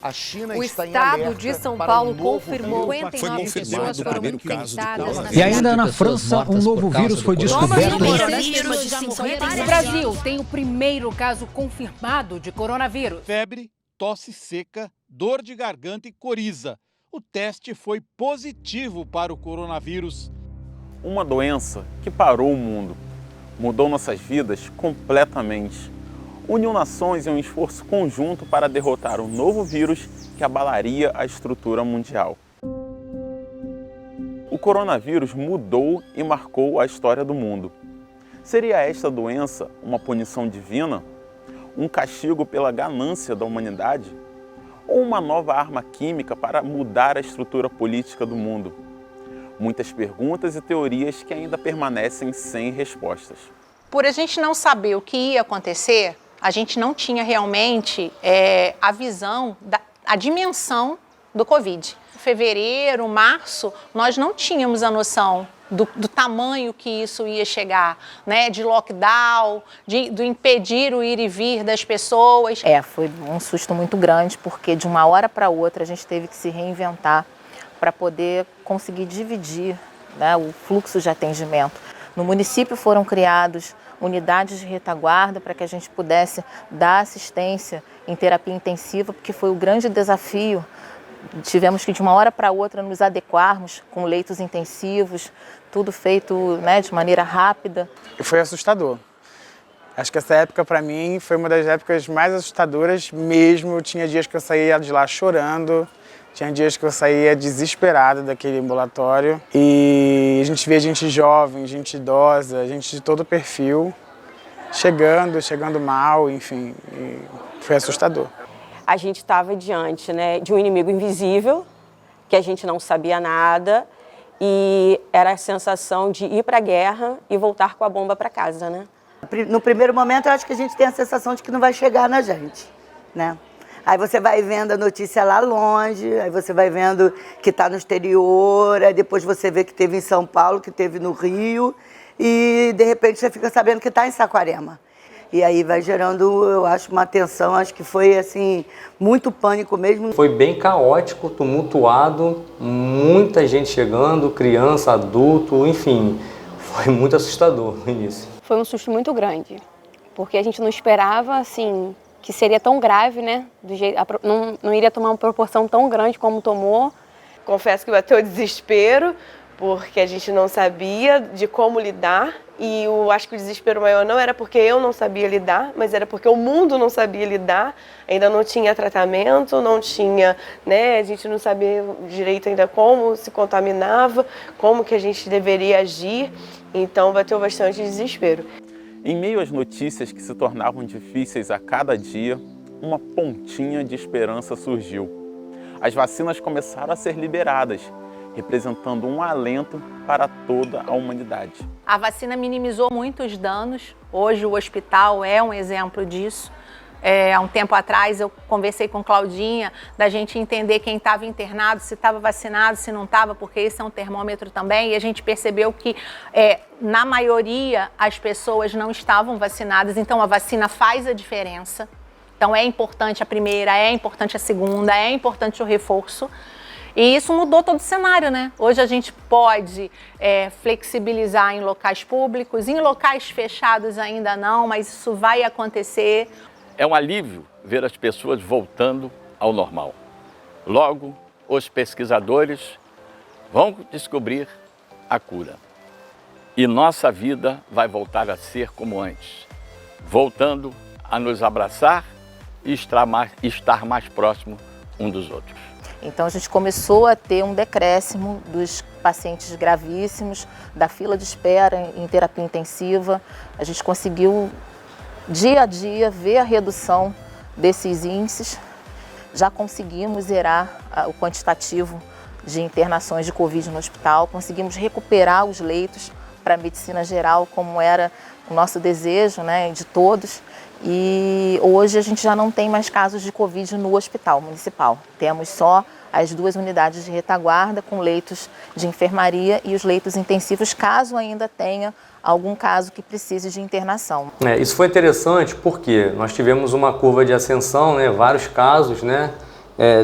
A China o está estado em alerta de São para Paulo um novo confirmou vírus. 59 pessoas foram primeiro caso de infectadas na coronavírus. E ainda cidade. na França, um novo vírus foi descoberto. O Brasil tem o primeiro caso confirmado de coronavírus. Febre, tosse seca, dor de garganta e coriza. O teste foi positivo para o coronavírus. Uma doença que parou o mundo, mudou nossas vidas completamente. Uniu nações em um esforço conjunto para derrotar um novo vírus que abalaria a estrutura mundial. O coronavírus mudou e marcou a história do mundo. Seria esta doença uma punição divina? Um castigo pela ganância da humanidade? Ou uma nova arma química para mudar a estrutura política do mundo? Muitas perguntas e teorias que ainda permanecem sem respostas. Por a gente não saber o que ia acontecer, a gente não tinha realmente a visão, a dimensão do Covid. Em fevereiro, março, nós não tínhamos a noção do tamanho que isso ia chegar, né? De lockdown, do impedir o ir e vir das pessoas. Foi um susto muito grande, porque de uma hora para outra a gente teve que se reinventar para poder conseguir dividir, né, o fluxo de atendimento. No município foram criados unidades de retaguarda para que a gente pudesse dar assistência em terapia intensiva, porque foi o grande desafio. Tivemos que de uma hora para outra nos adequarmos com leitos intensivos, tudo feito, né, de maneira rápida. Foi assustador. Acho que essa época para mim foi uma das épocas mais assustadoras mesmo. Tinha dias que eu saía de lá chorando. Tinha dias que eu saía desesperada daquele ambulatório e a gente via gente jovem, gente idosa, gente de todo perfil, chegando mal, enfim, foi assustador. A gente estava diante, né, de um inimigo invisível, que a gente não sabia nada, e era a sensação de ir para a guerra e voltar com a bomba para casa, né? No primeiro momento, eu acho que a gente tem a sensação de que não vai chegar na gente, né? Aí você vai vendo a notícia lá longe, aí você vai vendo que está no exterior, aí depois você vê que teve em São Paulo, que teve no Rio, e de repente você fica sabendo que está em Saquarema. E aí vai gerando, eu acho, uma tensão, acho que foi assim, muito pânico mesmo. Foi bem caótico, tumultuado, muita gente chegando, criança, adulto, enfim, foi muito assustador no início. Foi um susto muito grande, porque a gente não esperava, assim, que seria tão grave, né? Não iria tomar uma proporção tão grande como tomou. Confesso que bateu o desespero, porque a gente não sabia de como lidar. E eu acho que o desespero maior não era porque eu não sabia lidar, mas era porque o mundo não sabia lidar. Ainda não tinha tratamento, não tinha, né? A gente não sabia direito ainda como se contaminava, como que a gente deveria agir. Então bateu bastante desespero. Em meio às notícias que se tornavam difíceis a cada dia, uma pontinha de esperança surgiu. As vacinas começaram a ser liberadas, representando um alento para toda a humanidade. A vacina minimizou muitos danos. Hoje o hospital é um exemplo disso. Há um tempo atrás eu conversei com Claudinha da gente entender quem estava internado, se estava vacinado, se não estava, porque esse é um termômetro também, e a gente percebeu que na maioria as pessoas não estavam vacinadas, então a vacina faz a diferença. Então é importante a primeira, é importante a segunda, é importante o reforço. E isso mudou todo o cenário, né? Hoje a gente pode flexibilizar em locais públicos, em locais fechados ainda não, mas isso vai acontecer. É um alívio ver as pessoas voltando ao normal. Logo, os pesquisadores vão descobrir a cura. E nossa vida vai voltar a ser como antes, voltando a nos abraçar e estar mais próximo um dos outros. Então a gente começou a ter um decréscimo dos pacientes gravíssimos, da fila de espera em terapia intensiva. A gente conseguiu dia a dia ver a redução desses índices. Já conseguimos zerar o quantitativo de internações de Covid no hospital, conseguimos recuperar os leitos para a medicina geral, como era o nosso desejo, né, de todos. E hoje a gente já não tem mais casos de Covid no hospital municipal. Temos só as 2 unidades de retaguarda com leitos de enfermaria e os leitos intensivos, caso ainda tenha algum caso que precise de internação. Isso foi interessante porque nós tivemos uma curva de ascensão, né, vários casos, né,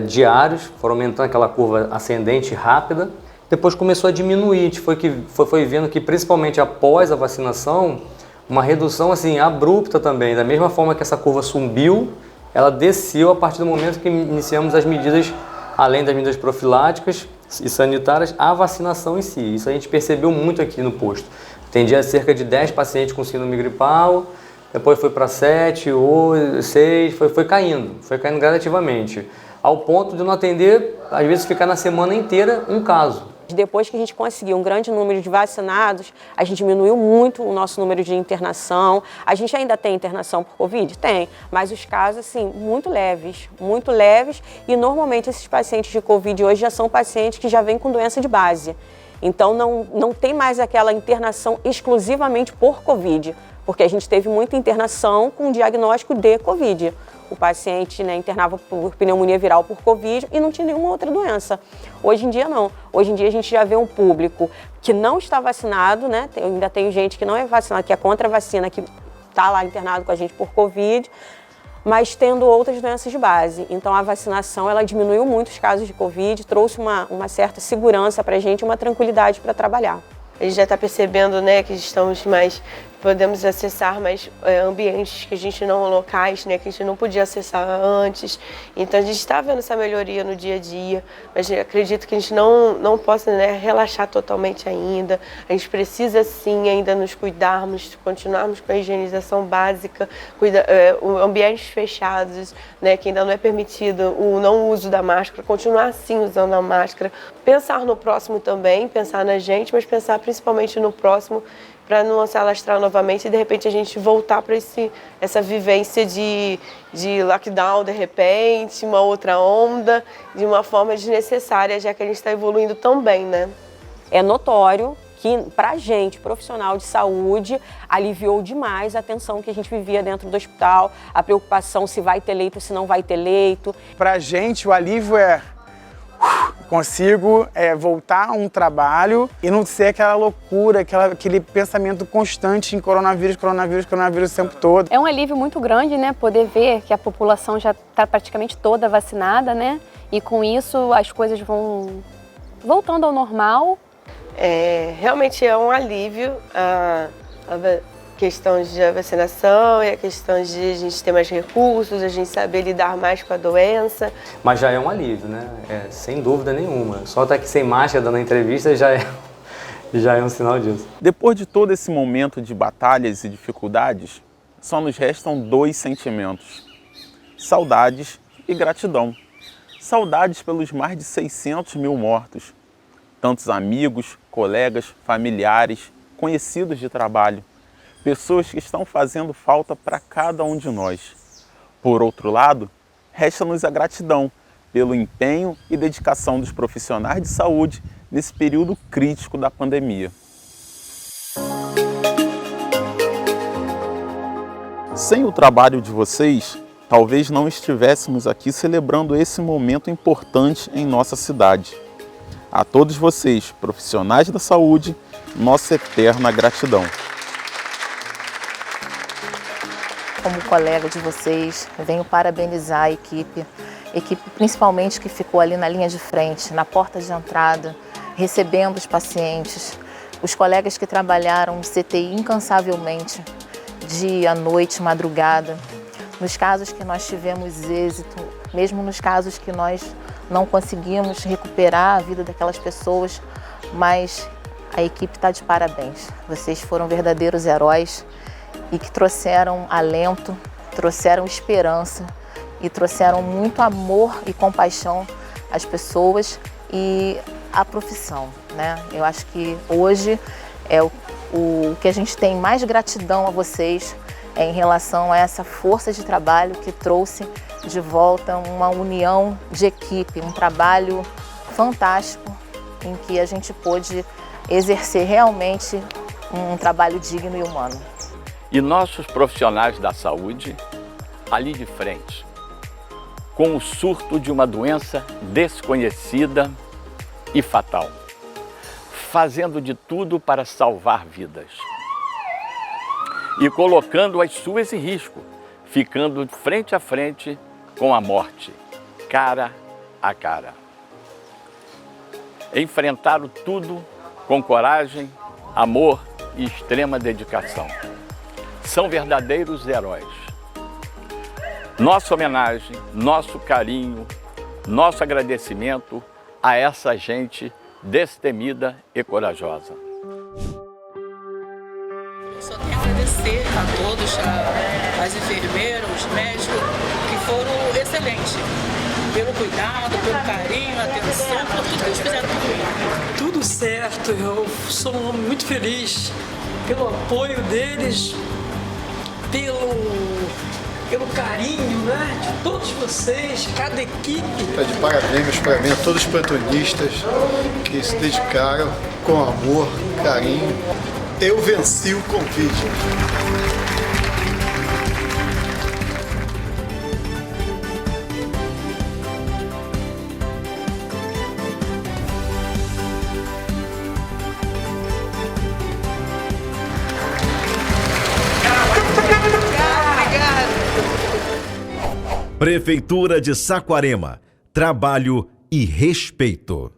diários, foram aumentando aquela curva ascendente rápida. Depois começou a diminuir, a gente foi vendo que principalmente após a vacinação, uma redução assim abrupta também, da mesma forma que essa curva subiu, ela desceu a partir do momento que iniciamos as medidas, além das medidas profiláticas e sanitárias, a vacinação em si. Isso a gente percebeu muito aqui no posto. Atendia cerca de 10 pacientes com síndrome gripal, depois foi para 7, 8, 6, foi caindo gradativamente, ao ponto de não atender, às vezes ficar na semana inteira um caso. Depois que a gente conseguiu um grande número de vacinados, a gente diminuiu muito o nosso número de internação. A gente ainda tem internação por Covid? Tem, mas os casos, assim, muito leves, e normalmente esses pacientes de Covid hoje já são pacientes que já vêm com doença de base. Então não tem mais aquela internação exclusivamente por Covid, porque a gente teve muita internação com diagnóstico de Covid. O paciente, né, internava por pneumonia viral por Covid e não tinha nenhuma outra doença. Hoje em dia não. Hoje em dia a gente já vê um público que não está vacinado, né? Ainda tem gente que não é vacinada, que é contra a vacina, que está lá internado com a gente por Covid, mas tendo outras doenças de base. Então a vacinação, ela diminuiu muito os casos de Covid, trouxe uma certa segurança para a gente, uma tranquilidade para trabalhar. A gente já está percebendo, né, que podemos acessar mais ambientes que a gente não, locais, né, que a gente não podia acessar antes. Então a gente está vendo essa melhoria no dia a dia, mas acredito que a gente não possa, né, relaxar totalmente ainda. A gente precisa sim ainda nos cuidarmos, continuarmos com a higienização básica, ambientes fechados, né, que ainda não é permitido o não uso da máscara, continuar sim usando a máscara. Pensar no próximo também, pensar na gente, mas pensar principalmente no próximo, para não se alastrar novamente e de repente a gente voltar para essa vivência de lockdown de repente, uma outra onda, de uma forma desnecessária, já que a gente está evoluindo tão bem, né? É notório que para a gente, profissional de saúde, aliviou demais a tensão que a gente vivia dentro do hospital, a preocupação se vai ter leito, se não vai ter leito. Para a gente o alívio é... consigo voltar a um trabalho e não ser aquela loucura, aquele pensamento constante em coronavírus o tempo todo. É um alívio muito grande, né, poder ver que a população já está praticamente toda vacinada, né, e com isso as coisas vão voltando ao normal. Realmente é um alívio a questão de vacinação e a questão de a gente ter mais recursos, a gente saber lidar mais com a doença. Mas já é um alívio, né? Sem dúvida nenhuma. Só estar aqui sem máscara dando a entrevista já é um sinal disso. Depois de todo esse momento de batalhas e dificuldades, só nos restam 2 sentimentos: saudades e gratidão. Saudades pelos mais de 600 mil mortos. Tantos amigos, colegas, familiares, conhecidos de trabalho. Pessoas que estão fazendo falta para cada um de nós. Por outro lado, resta-nos a gratidão pelo empenho e dedicação dos profissionais de saúde nesse período crítico da pandemia. Sem o trabalho de vocês, talvez não estivéssemos aqui celebrando esse momento importante em nossa cidade. A todos vocês, profissionais da saúde, nossa eterna gratidão. Como colega de vocês, eu venho parabenizar a equipe principalmente que ficou ali na linha de frente, na porta de entrada, recebendo os pacientes, os colegas que trabalharam no CTI incansavelmente, dia, noite, madrugada, nos casos que nós tivemos êxito, mesmo nos casos que nós não conseguimos recuperar a vida daquelas pessoas, mas a equipe está de parabéns. Vocês foram verdadeiros heróis e que trouxeram alento, trouxeram esperança e trouxeram muito amor e compaixão às pessoas e à profissão, né? Eu acho que hoje o que a gente tem mais gratidão a vocês em relação a essa força de trabalho que trouxe de volta uma união de equipe, um trabalho fantástico em que a gente pôde exercer realmente um trabalho digno e humano. E nossos profissionais da saúde, ali de frente, com o surto de uma doença desconhecida e fatal, fazendo de tudo para salvar vidas e colocando as suas em risco, ficando frente a frente com a morte, cara a cara. Enfrentaram tudo com coragem, amor e extrema dedicação. São verdadeiros heróis. Nossa homenagem, nosso carinho, nosso agradecimento a essa gente destemida e corajosa. Só tenho a agradecer a todos, as enfermeiras, os médicos, que foram excelentes. Pelo cuidado, pelo carinho, atenção, por tudo que eles fizeram por mim. Tudo certo, eu sou um homem muito feliz pelo apoio deles, pelo carinho, né, de todos vocês, cada equipe. Tá de parabéns para mim, a todos os plantonistas que se dedicaram com amor, carinho. Eu venci o Covid. Prefeitura de Saquarema. Trabalho e respeito.